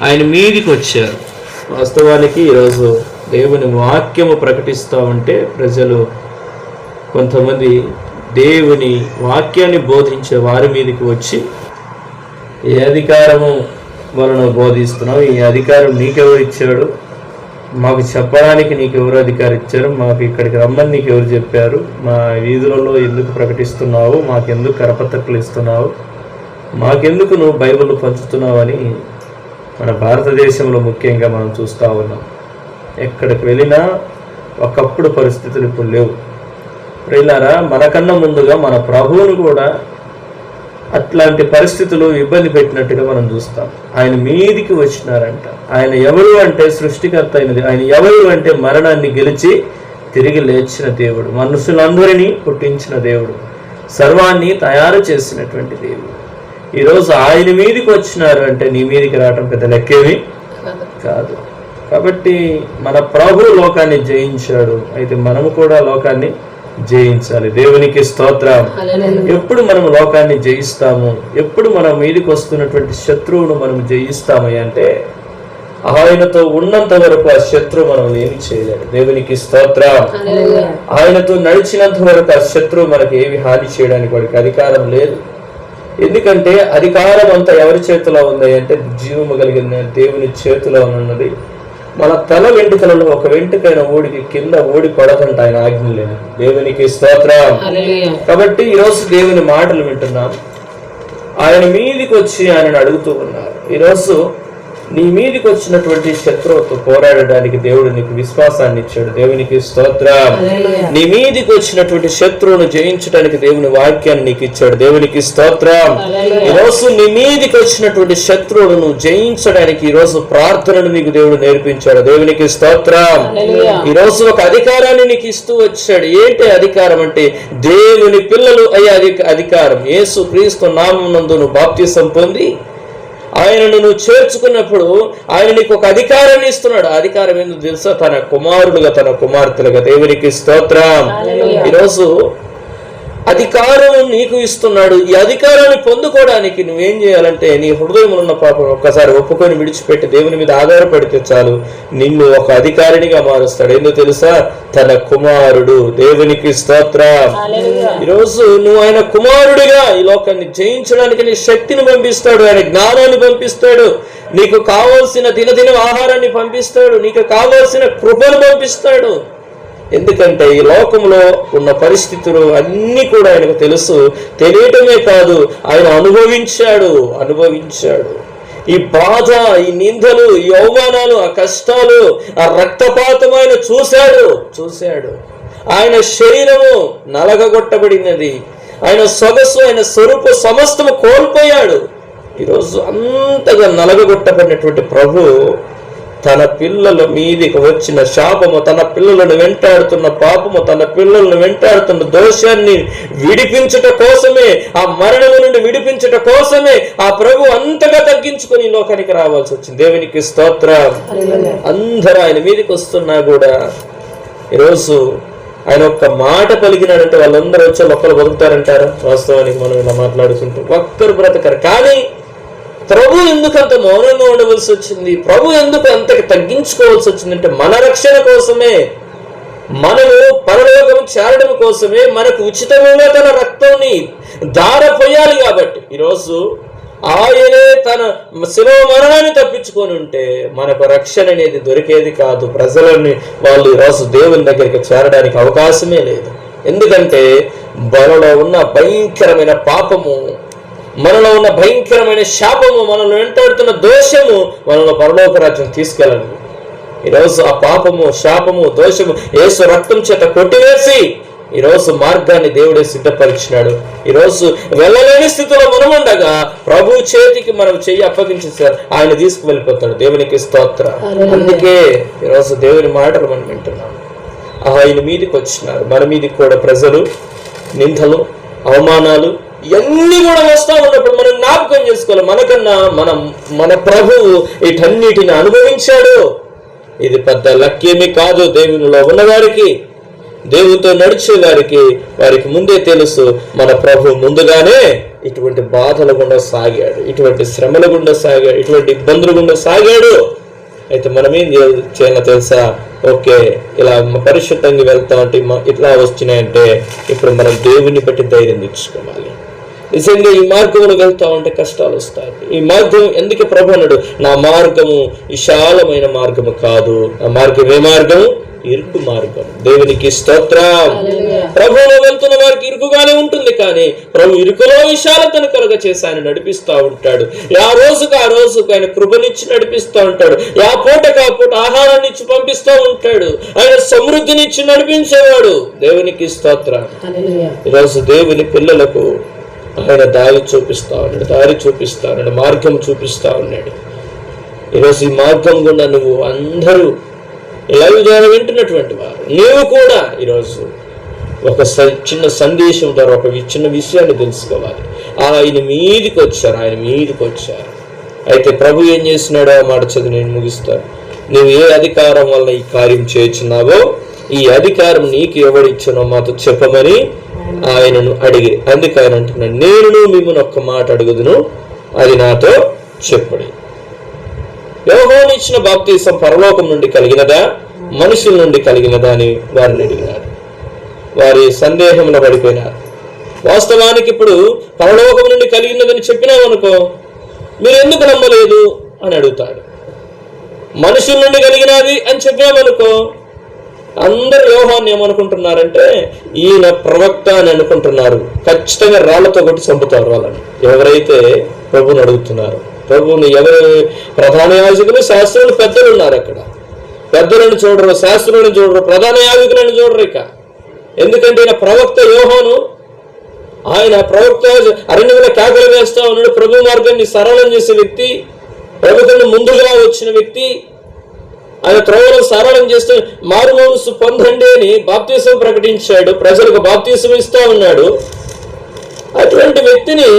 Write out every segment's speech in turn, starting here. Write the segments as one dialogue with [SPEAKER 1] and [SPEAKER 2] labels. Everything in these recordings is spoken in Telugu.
[SPEAKER 1] ఆయన మీదికి వచ్చారు. వాస్తవానికి ఈరోజు దేవుని వాక్యము ప్రకటిస్తూ ఉంటే ప్రజలు కొంతమంది దేవుని వాక్యాన్ని బోధించే వారి మీదకి వచ్చి, ఏ అధికారము వలన బోధిస్తున్నావు, ఈ అధికారం నీకెవరు ఇచ్చాడు, మాకు చెప్పడానికి నీకెవరు అధికారం ఇచ్చారు, మాకు ఇక్కడికి రమ్మని నీకెవరు చెప్పారు, మా వీధులలో ఎందుకు ప్రకటిస్తున్నావు, మాకెందుకు కరపత్రలు ఇస్తున్నావు, మాకెందుకు నువ్వు బైబిల్ పంచుతున్నావు అని మన భారతదేశంలో ముఖ్యంగా మనం చూస్తూ ఉన్నాం. ఎక్కడికి వెళ్ళినా ఒకప్పుడు పరిస్థితులు ఇప్పుడు లేవు. ప్రియులారా, మనకన్నా ముందుగా మన ప్రభువును కూడా అట్లాంటి పరిస్థితులు ఇబ్బంది పెట్టినట్టుగా మనం చూస్తాం. ఆయన మీదికి వచ్చినారంట. ఆయన ఎవరు అంటే సృష్టికర్త అయినది. ఆయన ఎవరు అంటే మరణాన్ని గెలిచి తిరిగి లేచిన దేవుడు, మనుషులందరినీ పుట్టించిన దేవుడు, సర్వాన్ని తయారు చేసినటువంటి దేవుడు. ఈరోజు ఆయన మీదికి వచ్చినారు అంటే నీ మీదికి రావటం పెద్ద లెక్కేమి కాదు. కాబట్టి మన ప్రభు లోకాన్ని జయించాడు, అయితే మనము కూడా లోకాన్ని జయించాలి. దేవునికి స్తోత్రం. ఎప్పుడు మనం లోకాన్ని జయిస్తాము, ఎప్పుడు మన మీదికి వస్తున్నటువంటి శత్రువును మనం జయిస్తాము అంటే ఆయనతో ఉన్నంత వరకు ఆ శత్రువు మనం ఏమి చేయలేడు. దేవునికి స్తోత్రం. ఆయనతో నడిచినంత వరకు ఆ శత్రువు మనకి ఏమి హాని చేయడానికి వాడికి అధికారం లేదు. ఎందుకంటే అధికారం అంతా ఎవరి చేతిలో ఉంది అంటే జీవము కలిగిన దేవుని చేతిలో ఉన్నది. మన తల వెంట్రుకలలో ఒక వెంట్రుకైన ఊడికి కింద ఊడి పడదంట ఆయన ఆజ్ఞ లేదు. దేవునికి స్తోత్రం. కాబట్టి ఈరోజు దేవుని మాటలు వింటున్నాం. ఆయన మీదికి వచ్చి ఆయనను అడుగుతూ ఉన్నారు. ఈరోజు నీ మీదికి వచ్చినటువంటి శత్రువుతో పోరాడడానికి దేవుడు నీకు విశ్వాసాన్ని ఇచ్చాడు. దేవునికి స్తోత్రం. నీ మీదికి వచ్చినటువంటి శత్రువును జయించడానికి దేవుని వాక్యాన్ని నీకు ఇచ్చాడు. దేవునికి స్తోత్రం. ఈరోజు నీ మీదికి వచ్చినటువంటి శత్రువును జయించడానికి ఈరోజు ప్రార్థనను నీకు దేవుడు నేర్పించాడు. దేవునికి స్తోత్రం. ఈరోజు ఒక అధికారాన్ని నీకు ఇస్తూ వచ్చాడు. ఏంటి అధికారం అంటే దేవుని పిల్లలు అయ్యే అధికారం. యేసు క్రీస్తు నామమునందు నువ్వు బాప్తిసం పొంది ఆయనను నువ్వు చేర్చుకున్నప్పుడు ఆయన నీకు ఒక అధికారాన్ని ఇస్తున్నాడు. అధికారం ఎందుకు తెలుసా? తన కుమారుడుగా, తన కుమార్తెలుగా. దేవునికి స్తోత్రం. ఈరోజు అధికారం నీకు ఇస్తున్నాడు. ఈ అధికారాన్ని పొందుకోవడానికి నువ్వేం చేయాలంటే నీ హృదయంలో ఉన్న పాపం ఒక్కసారి ఒప్పుకొని విడిచిపెట్టి దేవుని మీద ఆధారపడితే చాలు, నిన్ను ఒక అధికారినిగా మారుస్తాడు. ఎందుకు తెలుసా? తన కుమారుడు. దేవునికి స్తోత్రం. ఈరోజు నువ్వు ఆయన కుమారుడిగా ఈ లోకాన్ని జయించడానికి నీ శక్తిని పంపిస్తాడు, ఆయన జ్ఞానాన్ని పంపిస్తాడు, నీకు కావాల్సిన దినదిన ఆహారాన్ని పంపిస్తాడు, నీకు కావాల్సిన కృపను పంపిస్తాడు. ఎందుకంటే ఈ లోకంలో ఉన్న పరిస్థితులు అన్నీ కూడా ఆయనకు తెలుసు. తెలియటమే కాదు, ఆయన అనుభవించాడు. ఈ బాధ, ఈ నిందలు, ఈ అవమానాలు, ఆ కష్టాలు, ఆ రక్తపాతం ఆయన చూశాడు. ఆయన శరీరము నలగగొట్టబడినది, ఆయన సొగసు, ఆయన స్వరూపు సమస్తము కోల్పోయాడు. ఈరోజు అంతగా నలగగొట్టబడినటువంటి ప్రభు తన పిల్లల మీదికి వచ్చిన శాపము, తన పిల్లలను వెంటాడుతున్న పాపము, తన పిల్లలను వెంటాడుతున్న దోషాన్ని విడిపించుట కోసమే, ఆ మరణము నుండి విడిపించుట కోసమే ఆ ప్రభు అంతగా తగ్గించుకొని లోకానికి రావాల్సి వచ్చింది. దేవునికి స్తోత్రం. అందరూ ఆయన మీదికి వస్తున్నా కూడా ఈరోజు ఆయన ఒక్క మాట పలికినాడంటే వాళ్ళందరూ వచ్చి ఒక్కరు బతుకుతారంటారా? వాస్తవానికి మనం ఇలా మాట్లాడుకుంటూ ఒక్కరు బ్రతకరు. కానీ ప్రభు ఎందుకు అంత మౌనంగా ఉండవలసి వచ్చింది? ప్రభు ఎందుకు అంతకి తగ్గించుకోవాల్సి వచ్చిందంటే మన రక్షణ కోసమే, మనము పరలోకం చేరడం కోసమే, మనకు ఉచితంగా తన రక్తాన్ని ధారపోయాలి. కాబట్టి ఈరోజు ఆయనే తన శిలువ మరణాన్ని తప్పించుకొని ఉంటే మనకు రక్షణ అనేది దొరికేది కాదు. ప్రజలని వాళ్ళు ఈరోజు దేవుని దగ్గరికి చేరడానికి అవకాశమే లేదు. ఎందుకంటే మనలో ఉన్న భయంకరమైన పాపము, మనలో ఉన్న భయంకరమైన శాపము, మనల్ని వెంటాడుతున్న దోషము మనలో పరలోక రాజ్యం తీసుకెళ్ళదు. ఈరోజు ఆ పాపము, శాపము, దోషము యేసు రక్తం చేత కొట్టివేసి ఈరోజు మార్గాన్ని దేవుడే సిద్ధపరిచినాడు. ఈరోజు వెళ్ళలేని స్థితిలో మనం ఉండగా ప్రభు చేతికి మనం చెయ్యి అప్పగించేసారు, ఆయన తీసుకువెళ్ళిపోతాడు. దేవునికి స్తోత్రం. అందుకే ఈరోజు దేవుని మాటలు మనం వింటున్నాం. ఆయన మీదకి వచ్చినారు. మన మీదకి కూడా ప్రజలు నిందలు, అవమానాలు ఇవన్నీ కూడా వస్తూ ఉన్నప్పుడు మనం జ్ఞాపకం చేసుకోవాలి, మనకన్నా మన ప్రభువు వీటన్నిటిని అనుభవించాడు. ఇది పెద్ద లక్ష్యమే కాదు. దేవునిలో ఉన్నవారికి, దేవునితో నడిచే వారికి ముందే తెలుసు మన ప్రభు ముందుగానే ఇటువంటి బాధల గుండా సాగాడు, ఇటువంటి శ్రమల గుండా సాగాడు, ఇటువంటి ఇబ్బందుల గుండా సాగాడు. అయితే మనం ఏం చేయాలో తెలుసా? ఓకే, ఇలా పరిశుద్ధంగా వెళ్తామంటే ఇట్లా వచ్చినాయంటే ఇప్పుడు మనం దేవుని బట్టి ధైర్యం తెచ్చుకోవాలి. నిజంగా ఈ మార్గంలో వెళ్తామంటే కష్టాలు వస్తాయి. ఈ మార్గం ఎందుకు ప్రభు అన్నాడు, నా మార్గము విశాలమైన మార్గము కాదు, నా మార్గం ఏ మార్గం? ఇరుకు మార్గం. దేవునికి స్తోత్రం. ప్రభువులో వెళ్తున్న వారికి ఇరుకుగానే ఉంటుంది, కానీ ప్రభు ఇరుకులో విశాలతను కలుగ చేసి ఆయన నడిపిస్తూ ఉంటాడు. ఆ రోజుకు ఆయన కృపనిచ్చి నడిపిస్తూ ఉంటాడు. ఆ పూటకు ఆ పూట ఆహారాన్ని ఇచ్చి పంపిస్తూ ఉంటాడు. ఆయన సమృద్ధినిచ్చి నడిపించేవాడు. దేవునికి స్తోత్రం. ఈరోజు దేవుని పిల్లలకు ఆయన దారి చూపిస్తా ఉన్నాడు, మార్గం చూపిస్తా ఉన్నాడు. ఈరోజు ఈ మార్గం గుండా నువ్వు అందరూ లైవ్ ద్వారా వింటున్నటువంటి వారు, నీవు కూడా ఈరోజు ఒక చిన్న సందేశం ద్వారా ఒక చిన్న విషయాన్ని తెలుసుకోవాలి. ఆయన మీదికి వచ్చారు. అయితే ప్రభు ఏం చేస్తున్నాడో ఆ మాట చదివి నేను ముగిస్తాను. నువ్వు ఏ అధికారం వల్ల ఈ కార్యం చేస్తున్నావో ఈ అధికారం నీకు ఎవడిచ్చునో మాతో చెప్పమని ఆయనను అడిగి, అందుకు ఆయన అంటున్నాడు, నేను మిమ్మల్ని ఒక్క మాట అడుగుదును, అది నాతో చెప్పండి. యోహాను ఇచ్చిన బాప్తీసం పరలోకం నుండి కలిగినదా, మనుషుల నుండి కలిగినదా అని వారిని అడిగినాడు. వారి సందేహంలో పడిపోయినారు. వాస్తవానికి ఇప్పుడు పరలోకం నుండి కలిగినదని చెప్పినామనుకో, మీరు ఎందుకు నమ్మలేదు అని అడుగుతాడు. మనుషుల నుండి కలిగినది అని చెప్పినామనుకో, అందరు యోహాన్ని ఏమనుకుంటున్నారంటే ఈయన ప్రవక్త అని అనుకుంటున్నారు. ఖచ్చితంగా రాళ్లతో కొట్టి చంపుతారు వాళ్ళని, ఎవరైతే ప్రభువుని అడుగుతున్నారు. ప్రభువుని ఎవరు? ప్రధాన యాజకులు, శాస్త్రులు, పెద్దలు ఉన్నారు. అక్కడ పెద్దలను చూడరు, శాస్త్రులను చూడరు, ప్రధాన యాజకులను చూడరు. ఇక ఎందుకంటే ఈయన ప్రవక్త యోహాను, ఆయన ప్రవక్త అరణ్యంలో కేకలు వేస్తా ఉన్నాడు. ప్రభు మార్గాన్ని సరళం చేసే వ్యక్తి, ప్రభుత్వం ముందుగా వచ్చిన వ్యక్తి, ఆయన త్రోవలను సరళం చేస్తూ మారు మనసు పొందండి అని బాప్తీసం ప్రకటించాడు, ప్రజలకు బాప్తీసం ఇస్తా ఉన్నాడు. అటువంటి వ్యక్తిని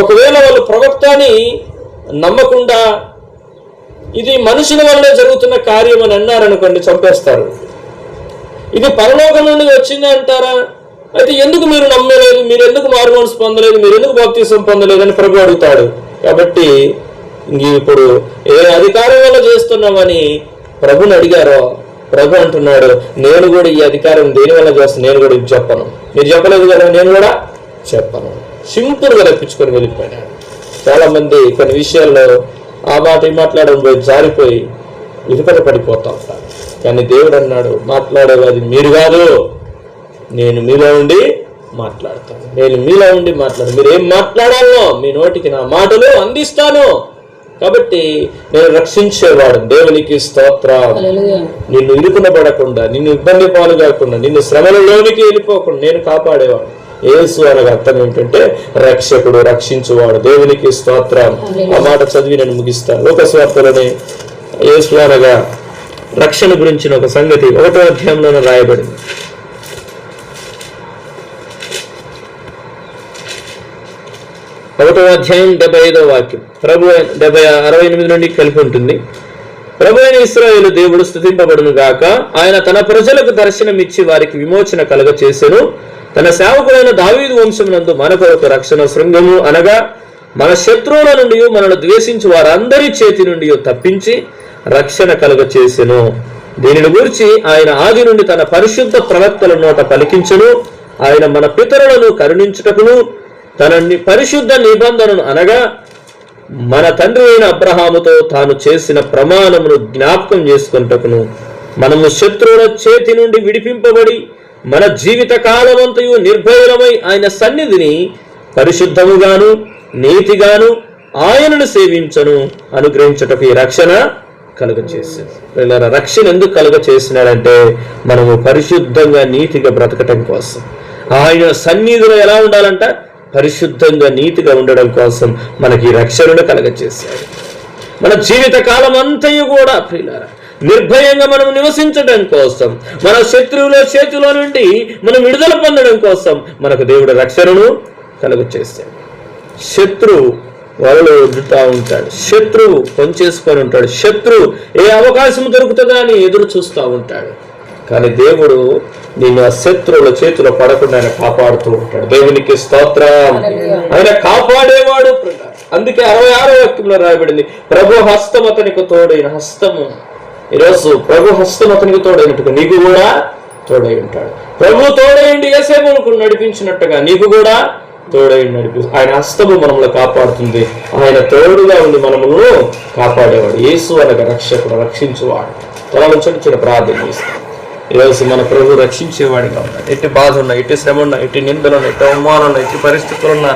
[SPEAKER 1] ఒకవేళ వాళ్ళు ప్రవక్తని నమ్మకుండా ఇది మనుషుల వల్లే జరుగుతున్న కార్యం అని అన్నారనుకోండి, చంపేస్తారు. ఇది పరలోకం నుండి వచ్చింది అంటారా? అయితే ఎందుకు మీరు నమ్మలేదు, మీరు ఎందుకు మారు మనసు పొందలేదు, మీరు ఎందుకు బాప్తీసం పొందలేదు అని ప్రభు అడుగుతాడు. కాబట్టి ఇప్పుడు ఏ అధికారం వల్ల చేస్తున్నామని ప్రభుని అడిగారో, ప్రభు అంటున్నాడు, నేను కూడా ఈ అధికారం దేని వల్ల చేస్తాను, నేను కూడా ఇది చెప్పను. మీరు చెప్పలేదు కదా, నేను కూడా చెప్పను. సింపుల్గా రప్పించుకొని వెళ్ళిపోయినాడు. చాలా మంది కొన్ని విషయాల్లో ఆ మాట మాట్లాడడం పోయి జారిపోయి ఇరుకలు పడిపోతా ఉంటారు. కానీ దేవుడు అన్నాడు, మాట్లాడేవాది మీరు కాదు, నేను మీలో ఉండి మాట్లాడతాను. మీరు ఏం మాట్లాడాలో మీ నోటికి నా మాటలు అందిస్తాను. కాబట్టి నేను రక్షించేవాడు. దేవునికి స్తోత్రం. నిన్ను ఇరుకునబడకుండా, నిన్ను ఇబ్బంది పాలు కాకుండా, నిన్ను శ్రమలలోనికి వెళ్ళిపోకుండా నేను కాపాడేవాడు. యేసు అనగా అర్థం ఏంటంటే రక్షకుడు, రక్షించువాడు. దేవునికి స్తోత్రం. ఆ మాట చదివి నేను ముగిస్తాను. లోకస్వార్తలోనే యేసు అనగా రక్షణ గురించిన ఒక సంగతి 1వ అధ్యాయంలోనే రాయబడింది. 1వ అధ్యాయం 75వ వాక్యం, ప్రభు 68 నుండి కలిపి ఉంటుంది. ప్రభు అయిన ఇశ్రాయేలు దేవుడు స్తుతింపబడును గాక. ఆయన తన ప్రజలకు దర్శనమిచ్చి వారికి విమోచన కలగ చేసెను. తన సేవకుడైన దావీదు వంశమునందు మన కొరకు రక్షణ శృంగము అనగా మన శత్రువుల నుండి మనను ద్వేషించి వారందరి చేతి నుండి తప్పించి రక్షణ కలుగ చేసెను. దీనిని గురించి ఆయన ఆది నుండి తన పరిశుద్ధ ప్రవక్తల నోట పలికించెను. ఆయన మన పితరులను కరుణించుటకును తన పరిశుద్ధ నిబంధనను అనగా మన తండ్రి అయిన అబ్రహాముతో తాను చేసిన ప్రమాణమును జ్ఞాపకం చేసుకున్నటకును మనము శత్రువుల చేతి నుండి విడిపింపబడి మన జీవిత కాలమంతయు నిర్భయమై ఆయన సన్నిధిని పరిశుద్ధముగాను నీతిగాను ఆయనను సేవించను అనుగ్రహించుటకు ఈ రక్షణ కలుగ చేశాడు. రక్షణ ఎందుకు కలుగ చేసినాడంటే మనము పరిశుద్ధంగా నీతిగా బ్రతకటం కోసం. ఆయన సన్నిధిలో ఎలా ఉండాలంట? పరిశుద్ధంగా నీతిగా ఉండడం కోసం మనకి రక్షణను కలగచేశాడు. మన జీవిత కాలం అంతయు కూడా ప్రియులారా నిర్భయంగా మనం నివసించడం కోసం, మన శత్రువుల చేతిలో నుండి మనం విడుదల పొందడం కోసం మనకు దేవుడు రక్షణను కలుగచేశాడు. శత్రువు వలలో ఉండుతూ ఉంటాడు, శత్రువు పనిచేసుకొని ఉంటాడు, శత్రువు ఏ అవకాశం దొరుకుతుందా అని ఎదురు చూస్తూ ఉంటాడు. కానీ దేవుడు నిన్ను ఆ శత్రువుల చేతిలో పడకుండా ఆయన కాపాడుతూ ఉంటాడు. దేవునికి స్తోత్రం. ఆయన కాపాడేవాడు. అందుకే 66వ వాక్యంలో రాయబడింది, ప్రభు హస్తం అతనికి తోడైన హస్తము. ఈరోజు ప్రభు హస్తం అతనికి తోడైనట్టుగా నీకు కూడా తోడై ఉంటాడు. ప్రభు తోడైండి యోసేపును నడిపించినట్టుగా నీకు కూడా తోడై ఆయన హస్తము మనల్ని కాపాడుతుంది. ఆయన తోడుగా ఉండి మనమును కాపాడేవాడు. యేసు అనగా రక్షకుడు, రక్షించువాడు. తొలగించండి, చిన్న ప్రార్థన చేస్తాం. ఈరోజు మన ప్రభు రక్షించేవాడిగా ఉన్నాడు. ఎట్టి బాధ ఉన్నా, ఎట్టి శ్రమ ఉన్నా, ఎట్టి నిందలున్నా, ఎట్టి అవమానం ఉన్నా, ఎట్టి పరిస్థితులున్నా